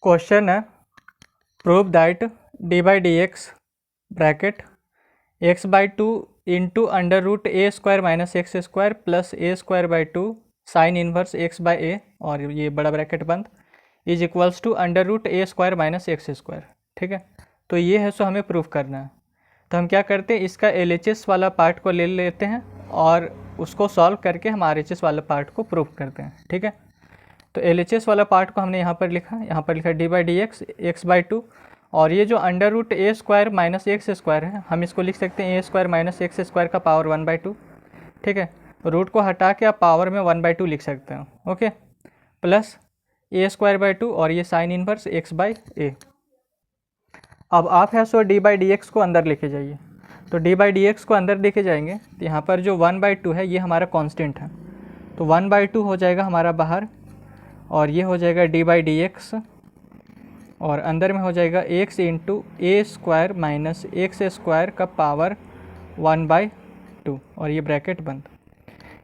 Question है prove that D by D X bracket X by two into under root A square minus x square plus A square by two sine inverse X by A और ये बड़ा bracket बंद is equals to under root A square minus x square. ठीक है, तो ये है सो हमें प्रूफ करना है। तो हम क्या करते हैं, इसका LHS वाला पार्ट को ले लेते हैं और उसको सॉल्व करके हम RHS वाला पार्ट को प्रूफ करते हैं। ठीक है, तो LHS वाला पार्ट को हमने यहाँ पर लिखा D by D x x by to और ये जो under root A square minus x square है हम इसको लिख सकते हैं ए स्क्वायर माइनस एक्स स्क्वायर का पावर 1/2। ठीक है, रूट को हटा के आप पावर में 1/2 लिख सकते हैं। Okay, plus A square by to और ये साइन इनवर्स एक्स बाई ए। अब आप है सो डी बाई डी एक्स को अंदर लेके जाइए। तो डी बाई डी एक्स को अंदर लेके जाएंगे तो यहाँ पर जो 1/2 है ये हमारा कांस्टेंट है, तो 1/2 हो जाएगा हमारा बाहर और ये हो जाएगा डी बाई डी एक्स और अंदर में हो जाएगा एक्स इंटू ए स्क्वायर माइनस एक्स स्क्वायर का पावर 1/2 और ये ब्रैकेट बंद।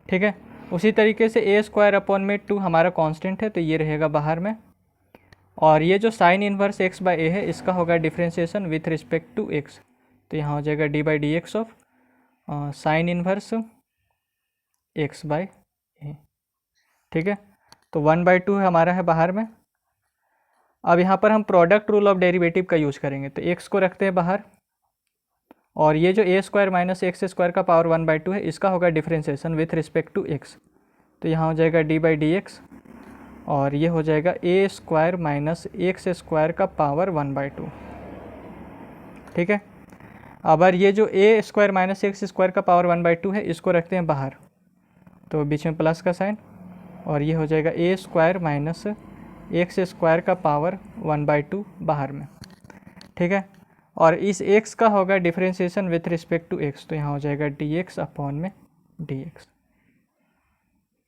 ठीक है, उसी तरीके से ए स्क्वायर अपॉन में 2 हमारा कांस्टेंट है तो ये रहेगा बाहर में और ये जो sine inverse X by A है इसका होगा differentiation with respect to x. तो यहाँ हो जाएगा D by D x of sine inverse X by A. ठीक है, तो 1/2 हमारा है बाहर में। अब यहाँ पर हम प्रोडक्ट रूल ऑफ डेरिवेटिव का यूज़ करेंगे तो एक्स को रखते हैं बाहर और ये जो a square minus x square का पावर 1/2 है इसका होगा differentiation with respect to x. तो यहाँ हो जाएगा डी बाई डी एक्स और ये हो जाएगा ए स्क्वायर माइनस एक्स स्क्वायर का पावर 1/2। ठीक है, अब ये जो a square minus x square का पावर 1/2 है इसको रखते हैं बाहर तो बीच में प्लस का साइन और ये हो जाएगा ए स्क्वायर माइनस एक्स स्क्वायर का पावर 1/2 बाहर में। ठीक है, और इस x का होगा differentiation with respect to x तो यहाँ हो जाएगा dx अपॉन में dx।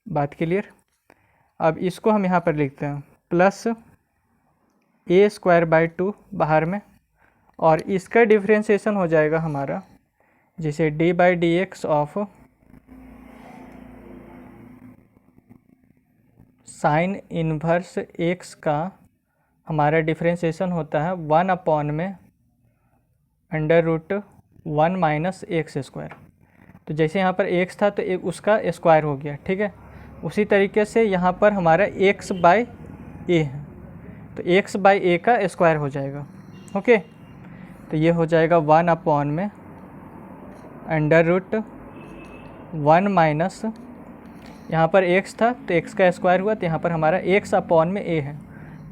बात क्लियर। अब इसको हम यहाँ पर लिखते हैं प्लस ए स्क्वायर बाई 2 बाहर में और इसका डिफ्रेंशिएशन हो जाएगा हमारा जिसे d by D x of sine inverse x का हमारा डिफ्रेंशिएशन होता है 1 अपॉन में under root 1 minus x square. तो जैसे यहाँ पर x था तो एक उसका स्क्वायर हो गया। ठीक है, उसी तरीके से यहाँ पर हमारा x बाई ए है तो x बाई ए का स्क्वायर हो जाएगा। ओके, तो ये हो जाएगा 1 अपॉन में अंडर रूट 1 माइनस यहाँ पर x था तो x का स्क्वायर हुआ तो यहाँ पर हमारा x अपॉन में a है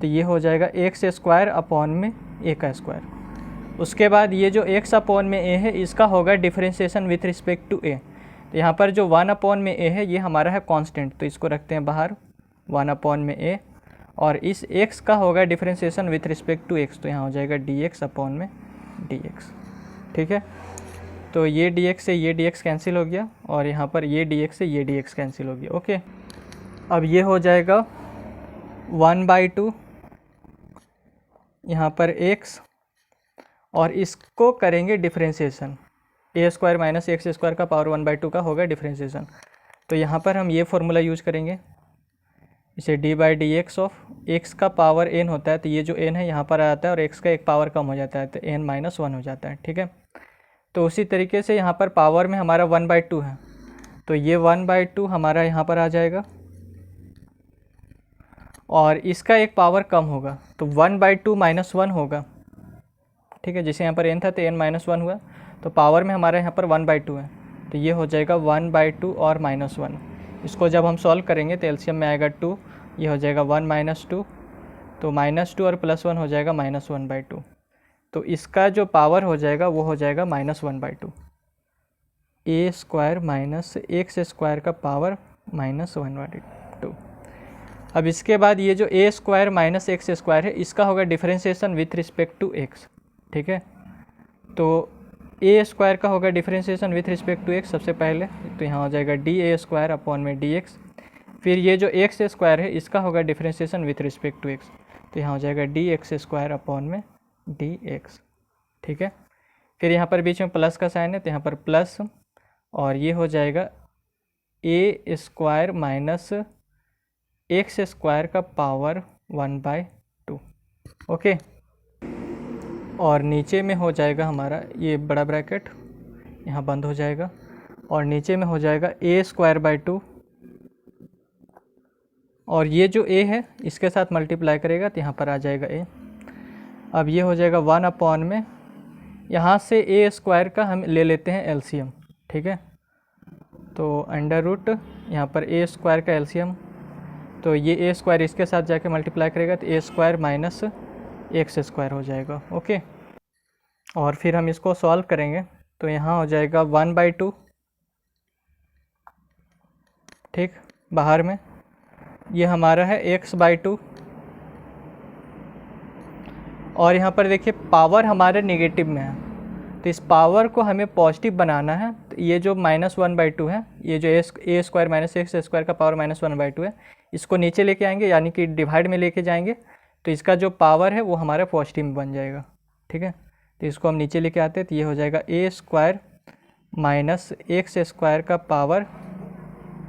तो ये हो जाएगा x स्क्वायर अपॉन में a का स्क्वायर। उसके बाद ये जो x अपॉन में a है इसका होगा differentiation with respect to a। तो यहाँ पर जो 1 अपॉन में a है ये हमारा है कांस्टेंट तो इसको रखते हैं बाहर 1 अपॉन में a और इस x का होगा differentiation with respect to x तो यहाँ हो जाएगा dx अपॉन में dx। ठीक है, तो ये dx से ये dx कैंसिल हो गया और यहाँ पर ये dx से ये dx कैंसिल हो गया। ओके, अब ये हो जाएगा 1/2 यहाँ पर x और इसको करेंगे डिफ्रेंशिएशन ए स्क्वायर माइनस एक्स स्क्वायर का पावर 1/2 का होगा डिफ्रेंशिएशन। तो यहाँ पर हम ये फॉर्मूला यूज करेंगे इसे D by D x of x का पावर n होता है तो ये जो n है यहाँ पर आ जाता है और x का एक पावर कम हो जाता है तो n माइनस 1 हो जाता है। ठीक है, तो उसी तरीके से यहाँ पर पावर में हमारा 1/2 है तो ये 1/2 हमारा यहाँ पर आ जाएगा और इसका एक पावर कम होगा तो 1/2 माइनस 1 होगा। ठीक है, जैसे यहाँ पर n था तो n माइनस 1 हुआ तो पावर में हमारा यहाँ पर 1/2 है तो ये हो जाएगा 1/2 और -1। इसको जब हम सॉल्व करेंगे तो एलसीएम में आएगा 2, ये हो जाएगा 1 - 2 तो -2 और +1 हो जाएगा -1/2। तो इसका जो पावर हो जाएगा वो हो जाएगा -1/2 a square minus x square का पावर -1/2। अब इसके बाद ये जो a square minus x square है इसका होगा differentiation with respect to x. ठीक है, तो ए स्क्वायर का होगा differentiation with respect to x सबसे पहले तो यहाँ हो जाएगा डी ए स्क्वायर अपॉन में डी एक्स। फिर ये जो एक्स स्क्वायर है इसका होगा differentiation with respect to x तो यहाँ हो जाएगा डी एक्स स्क्वायर अपॉन में डी एक्स। ठीक है, फिर यहाँ पर बीच में प्लस का साइन है तो यहाँ पर प्लस और ये हो जाएगा ए स्क्वायर माइनस एक्स स्क्वायर का पावर 1/2। ओके। और नीचे में हो जाएगा हमारा ये बड़ा ब्रैकेट, यहाँ बंद हो जाएगा, और नीचे में हो जाएगा ए स्क्वायर बाई 2, और ये जो ए है इसके साथ मल्टीप्लाई करेगा तो यहाँ पर आ जाएगा ए। अब ये हो जाएगा 1 अपॉन में, यहाँ से ए स्क्वायर का हम ले लेते हैं एलसीएम, ठीक है। तो अंडर रूट यहाँ पर ए स्क्वायर का एलसीएम, तो ये ए स्क्वायर इसके साथ जाके मल्टीप्लाई करेगा तो a square minus x square हो जाएगा। ओके। और फिर हम इसको सॉल्व करेंगे तो यहाँ हो जाएगा 1/2, ठीक, बाहर में ये हमारा है x/2, और यहाँ पर देखिए पावर हमारे नेगेटिव में है, तो इस पावर को हमें पॉजिटिव बनाना है। तो ये जो -1/2 है, ये जो a square minus x square का पावर -1/2 है, इसको नीचे लेके आएंगे यानी कि डिवाइड में लेके जाएंगे, तो इसका जो पावर है वो हमारा पॉजिटिव में बन जाएगा, ठीक है। तो इसको हम नीचे लेके आते हैं तो ये हो जाएगा ए स्क्वायर माइनस एक्स स्क्वायर का पावर,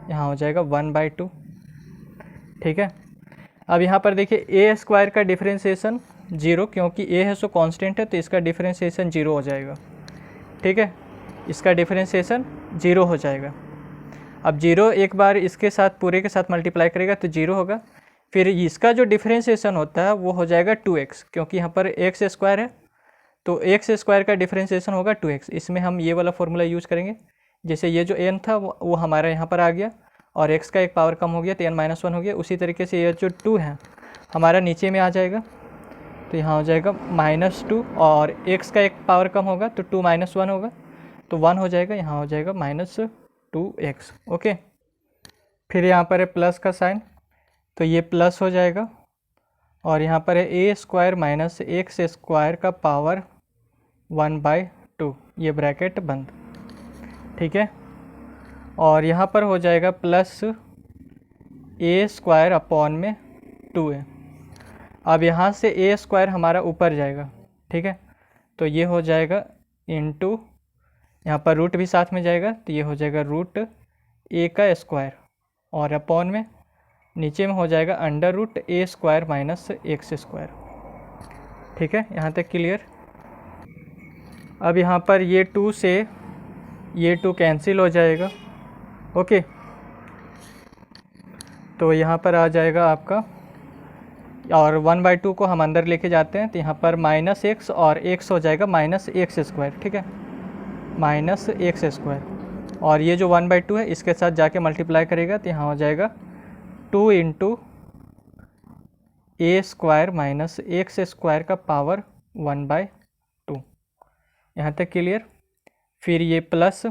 यहाँ हो जाएगा 1/2, ठीक है। अब यहाँ पर देखिए ए स्क्वायर का डिफरेंशिएशन 0, क्योंकि ए है सो कांस्टेंट है तो इसका डिफरेंशिएशन 0 हो जाएगा, ठीक है। इसका डिफरेंशिएशन 0 हो जाएगा। अब 0 एक बार इसके साथ पूरे के साथ मल्टीप्लाई करेगा तो 0 होगा। फिर इसका जो डिफरेंशिएशन होता है वो हो जाएगा 2x, क्योंकि यहाँ पर एक्स स्क्वायर है तो एक्स स्क्वायर का डिफरेंशिएशन होगा 2x। इसमें हम ये वाला फॉर्मूला यूज़ करेंगे, जैसे ये जो n था वो हमारा यहाँ पर आ गया और x का एक पावर कम हो गया तो n-1 हो गया। उसी तरीके से ये जो 2 है हमारा नीचे में आ जाएगा, तो यहाँ हो जाएगा -2, और x का एक पावर कम होगा तो 2 - 1 होगा तो 1 हो जाएगा, यहाँ हो जाएगा -2x। ओके। फिर यहाँ पर है प्लस का साइन, तो ये प्लस हो जाएगा, और यहाँ पर है ए स्क्वायर माइनस एक्स स्क्वायर का पावर 1/2, ये ब्रैकेट बंद, ठीक है। और यहाँ पर हो जाएगा प्लस ए स्क्वायर अपॉन में 2a। अब यहाँ से ए स्क्वायर हमारा ऊपर जाएगा, ठीक है, तो ये हो जाएगा इंटू, यहाँ पर रूट भी साथ में जाएगा तो ये हो जाएगा रूट ए का स्क्वायर, और अपॉन में नीचे में हो जाएगा under root A square minus x square, ठीक है। यहाँ तक क्लियर। अब यहाँ पर ये 2 से ये 2 कैंसिल हो जाएगा, ओके। तो यहाँ पर आ जाएगा आपका, और 1/2 को हम अंदर लेके जाते हैं तो यहाँ पर -x और x हो जाएगा -x स्क्वायर, ठीक है, -x स्क्वायर। और ये जो 1/2 है इसके साथ जाके मल्टीप्लाई करेगा तो यहाँ हो जाएगा 2 इंटू ए स्क्वायर माइनस एक्स स्क्वायर का पावर 1/2। यहाँ तक क्लियर। फिर ये plus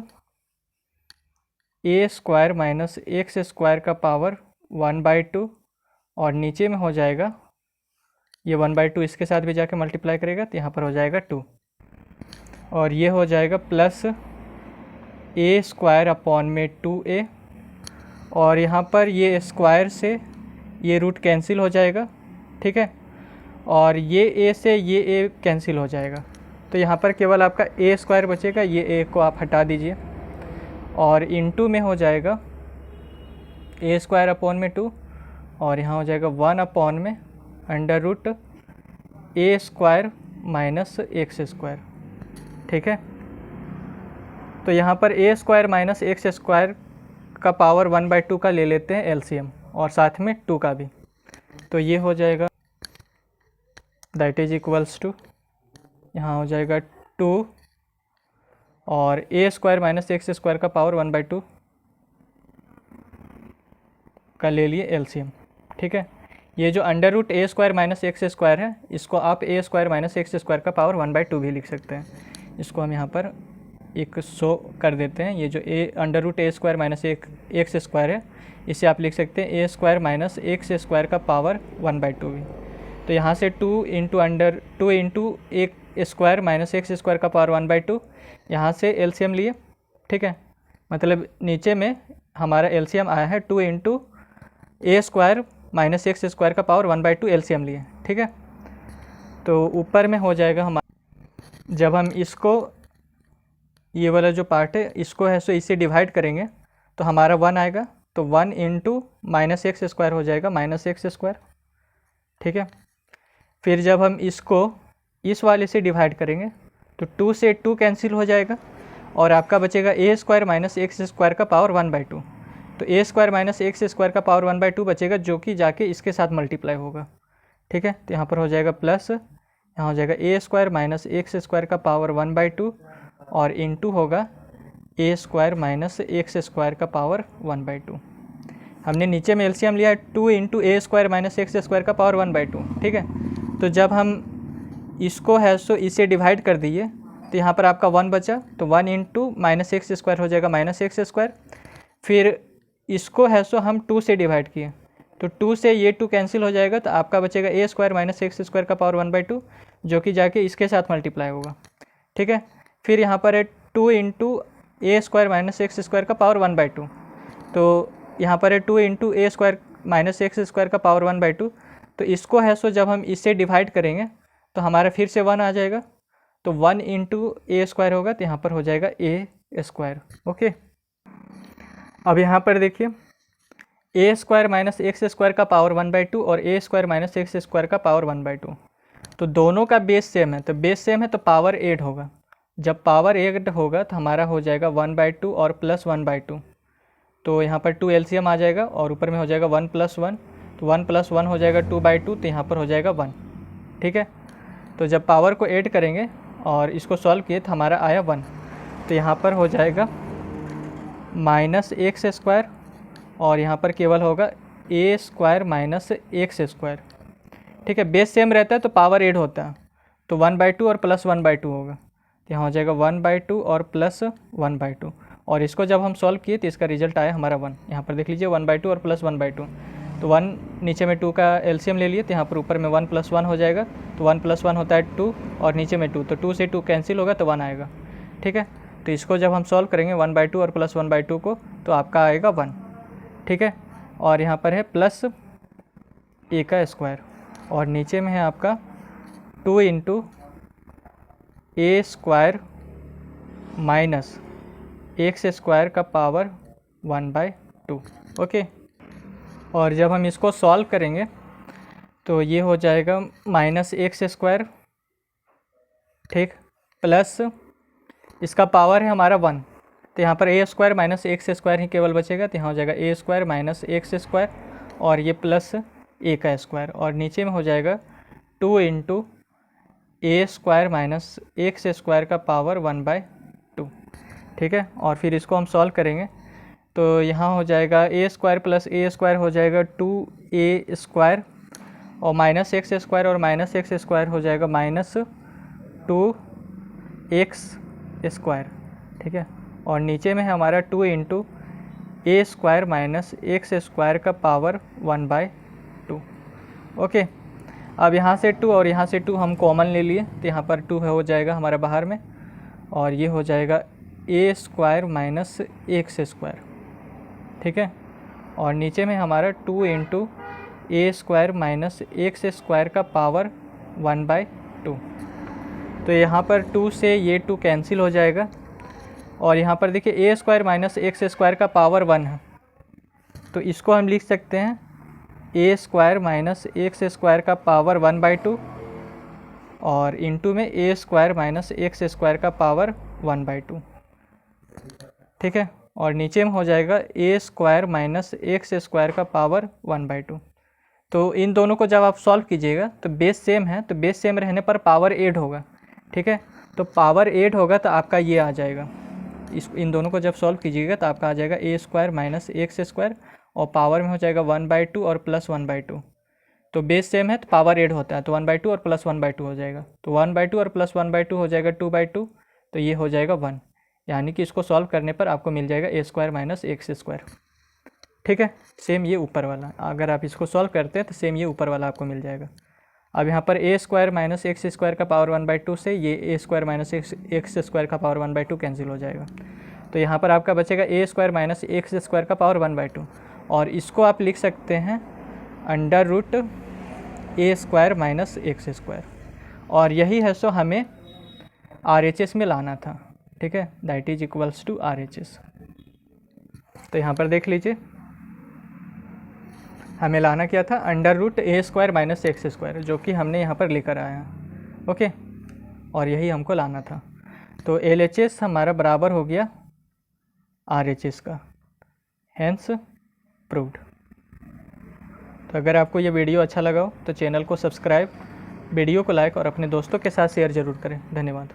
A square minus x square का पावर 1/2, और नीचे में हो जाएगा ये 1/2 इसके साथ भी जाके मल्टीप्लाई करेगा तो यहाँ पर हो जाएगा 2, और ये हो जाएगा प्लस ए स्क्वायर अपॉन में 2a, और यहाँ पर ये स्क्वायर से ये रूट कैंसिल हो जाएगा, ठीक है, और ये a से ये a कैंसिल हो जाएगा, तो यहाँ पर केवल आपका ए स्क्वायर बचेगा, ये a को आप हटा दीजिए, और इनटू में हो जाएगा ए स्क्वायर अपॉन में 2, और यहाँ हो जाएगा 1 अपॉन में under root A square minus x square, ठीक है। तो यहाँ पर ए स्क्वायर माइनस एक्स स्क्वायर का पावर 1/2 का ले लेते हैं एलसीएम, और साथ में 2 का भी, तो ये हो जाएगा दैट इज इक्वल्स टू, यहाँ हो जाएगा 2 और ए स्क्वायर माइनस एक्स स्क्वायर का पावर 1/2 का ले लिए एलसीएम, ठीक है। ये जो under root A square minus x square है इसको आप ए स्क्वायर माइनस एक्स स्क्वायर का पावर 1/2 भी लिख सकते हैं। इसको हम यहाँ पर एक शो कर देते हैं। ये जो A under root A square minus x square है इसे आप लिख सकते हैं ए स्क्वायर माइनस एक्स स्क्वायर का पावर 1/2 भी। तो यहाँ से 2 इंटू एक स्क्वायर माइनस एक्स स्क्वायर का पावर 1/2, यहाँ से एलसीएम लिए, ठीक है। मतलब नीचे में हमारा एलसीएम आया है 2 इंटू ए स्क्वायर माइनस एक्स स्क्वायर का पावर 1/2 एलसीएम लिए, ठीक है। तो ऊपर में हो जाएगा हमारा, जब हम इसको ये वाला जो पार्ट है इसको है सो इससे डिवाइड करेंगे तो हमारा 1 आएगा, तो 1 इंटू माइनस एक्स स्क्वायर हो जाएगा माइनस एक्स स्क्वायर, ठीक है। फिर जब हम इसको इस वाले से डिवाइड करेंगे तो 2 से 2 कैंसिल हो जाएगा और आपका बचेगा ए स्क्वायर माइनस एक्स स्क्वायर का पावर 1/2। तो a square minus x square का पावर 1/2 बचेगा, जो कि जाके इसके साथ मल्टीप्लाई होगा। ठीक है, तो यहाँ पर हो जाएगा प्लस, यहाँ हो जाएगा ए स्क्वायर माइनस एक्स स्क्वायर का पावर 1/2 और इनटू होगा ए स्क्वायर माइनस एक्स स्क्वायर का पावर 1/2। हमने नीचे में एलसीएम लिया है 2 इंटू ए स्क्वायर माइनस एक्स स्क्वायर का पावर 1/2। ठीक है, तो जब हम इसको है सो इसे डिवाइड कर दिए तो यहाँ पर आपका 1 बचा, तो 1 इंटू माइनस एक्स स्क्वायर हो जाएगा माइनस एक्स स्क्वायर। फिर इसको है सो हम 2 से डिवाइड किए तो 2 से ये 2 कैंसिल हो जाएगा, तो आपका बचेगा ए स्क्वायर माइनस एक्स स्क्वायर का पावर 1/2, जो कि जाके इसके साथ मल्टीप्लाई होगा। ठीक है, फिर यहाँ पर है 2 इंटू ए स्क्वायर माइनस एक्स स्क्वायर का पावर 1/2, तो यहाँ पर है 2 इंटू ए स्क्वायर माइनस एक्स स्क्वायर का पावर 1/2। तो इसको है सो जब हम इससे डिवाइड करेंगे तो हमारा फिर से 1 आ जाएगा, तो 1 इंटू ए स्क्वायर होगा, तो यहाँ पर हो जाएगा ए स्क्वायर। ओके, अब यहाँ पर देखिए ए स्क्वायर माइनस एक्स स्क्वायर का पावर 1/2 और ए स्क्वायर माइनस एक्स स्क्वायर का पावर 1/2, तो दोनों का बेस सेम है, तो बेस सेम है तो पावर 8 होगा। जब पावर 8 होगा तो हमारा हो जाएगा 1/2 और प्लस 1/2, तो यहाँ पर 2 एलसीएम आ जाएगा और ऊपर में हो जाएगा 1 + 1, तो 1 + 1 हो जाएगा 2/2, तो यहाँ पर हो जाएगा 1। ठीक है, तो जब पावर को ऐड करेंगे और इसको सॉल्व किए तो हमारा आया 1, तो यहाँ पर हो जाएगा माइनस एक्स स्क्वायर और यहाँ पर केवल होगा ए स्क्वायर माइनस एक्स स्क्वायर। ठीक है, बेस सेम रहता है तो पावर ऐड होता है, तो 1/2 और प्लस 1/2 होगा, तो यहाँ हो जाएगा 1/2 और प्लस 1/2, और इसको जब हम सॉल्व किए तो इसका रिजल्ट आया हमारा 1। यहाँ पर देख लीजिए 1/2 और प्लस 1/2, तो 1 नीचे में 2 का एलसीएम ले लिए, तो यहाँ पर ऊपर में 1 + 1 हो जाएगा, तो 1 + 1 होता है 2 और नीचे में 2, तो 2 से 2 कैंसिल होगा तो 1 आएगा। ठीक है, तो इसको जब हम सॉल्व करेंगे 1/2 और प्लस 1/2 को, तो आपका आएगा 1। ठीक है, और यहाँ पर है प्लस ए का स्क्वायर और नीचे में है आपका 2 इंटू ए स्क्वायर माइनस एक्स स्क्वायर का पावर 1/2। ओके, और जब हम इसको सॉल्व करेंगे तो ये हो जाएगा माइनस एक्स स्क्वायर, ठीक, प्लस इसका पावर है हमारा 1, तो यहाँ पर ए स्क्वायर माइनस एक्स स्क्वायर ही केवल बचेगा, तो यहाँ हो जाएगा ए स्क्वायर माइनस एक्स स्क्वायर और ये प्लस ए का स्क्वायर, और नीचे में हो जाएगा 2 इंटू ए स्क्वायर माइनस एक्स स्क्वायर का पावर 1/2। ठीक है, और फिर इसको हम सॉल्व करेंगे तो यहाँ हो जाएगा ए स्क्वायर प्लस ए स्क्वायर हो जाएगा 2a स्क्वायर और माइनस एक्स स्क्वायर और माइनस एक्स स्क्वायर हो जाएगा माइनस 2x स्क्वायर। ठीक है, और नीचे में है हमारा 2 इंटू ए स्क्वायर माइनस एक्स स्क्वायर का पावर 1/2। ओके, अब यहाँ से 2 और यहाँ से 2 हम कॉमन ले लिए, तो यहाँ पर 2 हो जाएगा हमारा बाहर में, और ये हो जाएगा ए स्क्वायर माइनस एक्स स्क्वायर। ठीक है, और नीचे में हमारा 2 इंटू ए स्क्वायर माइनस एक्स स्क्वायर का पावर 1/2, तो यहाँ पर 2 से ये 2 कैंसिल हो जाएगा, और यहाँ पर देखिए ए स्क्वायर माइनस एक्स स्क्वायर का पावर 1 है, तो इसको हम लिख सकते हैं ए स्क्वायर माइनस एक्स स्क्वायर का पावर 1/2 और इनटू में ए स्क्वायर माइनस एक्स स्क्वायर का पावर 1/2। ठीक है, और नीचे में हो जाएगा ए स्क्वायर माइनस एक्स स्क्वायर का पावर 1/2। तो इन दोनों को जब आप सॉल्व कीजिएगा तो बेस सेम है, तो बेस सेम रहने पर पावर 8 होगा। ठीक है, तो पावर 8 होगा तो आपका ये आ जाएगा, इन दोनों को जब सॉल्व कीजिएगा तो आपका आ जाएगा ए स्क्वायर माइनस एक्स स्क्वायर और पावर में हो जाएगा 1/2 और प्लस 1/2, तो बेस सेम है तो पावर 8 होता है, तो 1/2 और प्लस 1/2 हो जाएगा, तो 1/2 और प्लस 1/2 हो जाएगा 2/2, तो ये हो जाएगा 1, यानी कि इसको सॉल्व करने पर आपको मिल जाएगा ए स्क्वायर माइनस एक्स स्क्वायर। ठीक है, सेम ये ऊपर वाला, अगर आप इसको सॉल्व करते हैं तो सेम ये ऊपर वाला आपको मिल जाएगा। अब यहाँ पर ए स्क्वायर माइनस एक्स स्क्वायर का पावर 1/2 से ये ए स्क्वायर माइनस एक्स स्क्वायर का पावर 1/2 कैंसिल हो जाएगा, तो यहाँ पर आपका बचेगा ए स्क्वायर माइनस एक्स स्क्वायर का पावर 1/2, और इसको आप लिख सकते हैं under root A square minus x square, और यही है सो हमें RHS में लाना था। ठीक है, that is equals to RHS। तो यहाँ पर देख लीजिए हमें लाना क्या था, under root A square minus x square, जो कि हमने यहाँ पर लेकर आया। ओके, और यही हमको लाना था। तो LHS हमारा बराबर हो गया RHS का, हैंस प्रूव्ड। तो अगर आपको ये वीडियो अच्छा लगा हो तो चैनल को सब्सक्राइब, वीडियो को लाइक और अपने दोस्तों के साथ शेयर ज़रूर करें। धन्यवाद।